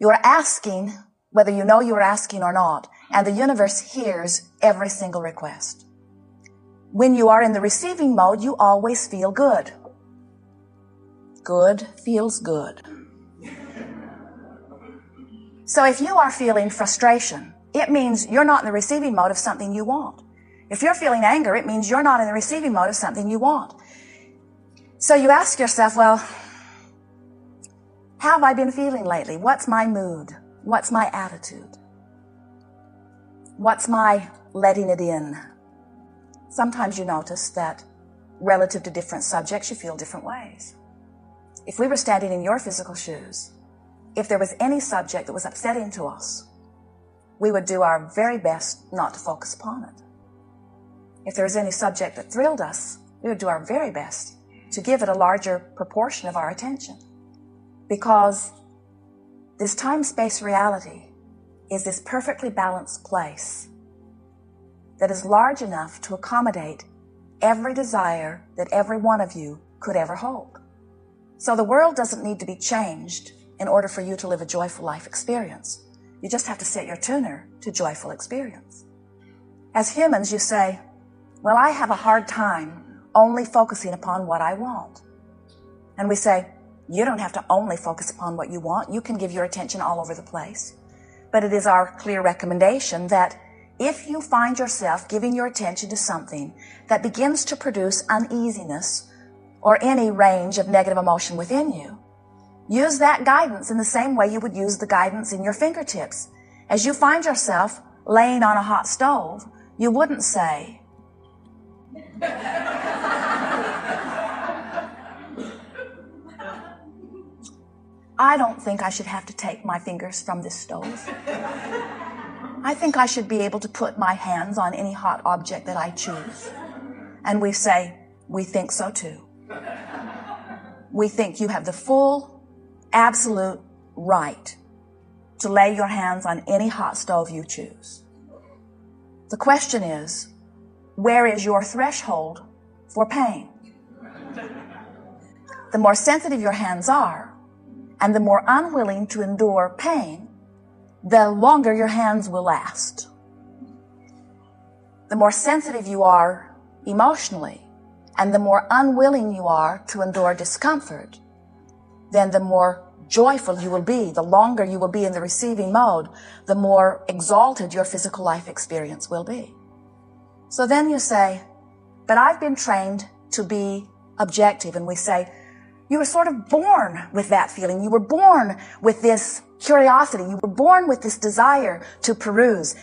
You're asking whether you know you're asking or not, and the universe hears every single request. When you are in the receiving mode, you always feel good. Good feels good. So if you are feeling frustration, it means you're not in the receiving mode of something you want. If you're feeling anger, it means you're not in the receiving mode of something you want. So you ask yourself, well, how have I been feeling lately? What's my mood? What's my attitude? What's my letting it in? Sometimes you notice that relative to different subjects, you feel different ways. If we were standing in your physical shoes, if there was any subject that was upsetting to us, we would do our very best not to focus upon it. If there was any subject that thrilled us, we would do our very best to give it a larger proportion of our attention. Because this time-space reality is this perfectly balanced place that is large enough to accommodate every desire that every one of you could ever hold. So the world doesn't need to be changed in order for you to live a joyful life experience. You just have to set your tuner to joyful experience. As humans, you say, well, I have a hard time only focusing upon what I want. And we say, you don't have to only focus upon what you want. You can give your attention all over the place. But it is our clear recommendation that if you find yourself giving your attention to something that begins to produce uneasiness or any range of negative emotion within you, use that guidance in the same way you would use the guidance in your fingertips. As you find yourself laying on a hot stove, you wouldn't say, I don't think I should have to take my fingers from this stove. I think I should be able to put my hands on any hot object that I choose. And we say, we think so too. We think you have the full, absolute right to lay your hands on any hot stove you choose. The question is, where is your threshold for pain? The more sensitive your hands are, and the more unwilling to endure pain, the longer your hands will last. The more sensitive you are emotionally, and the more unwilling you are to endure discomfort, then the more joyful you will be. The longer you will be in the receiving mode, the more exalted your physical life experience will be. So then you say, but I've been trained to be objective. And we say, you were sort of born with that feeling. You were born with this curiosity. You were born with this desire to peruse.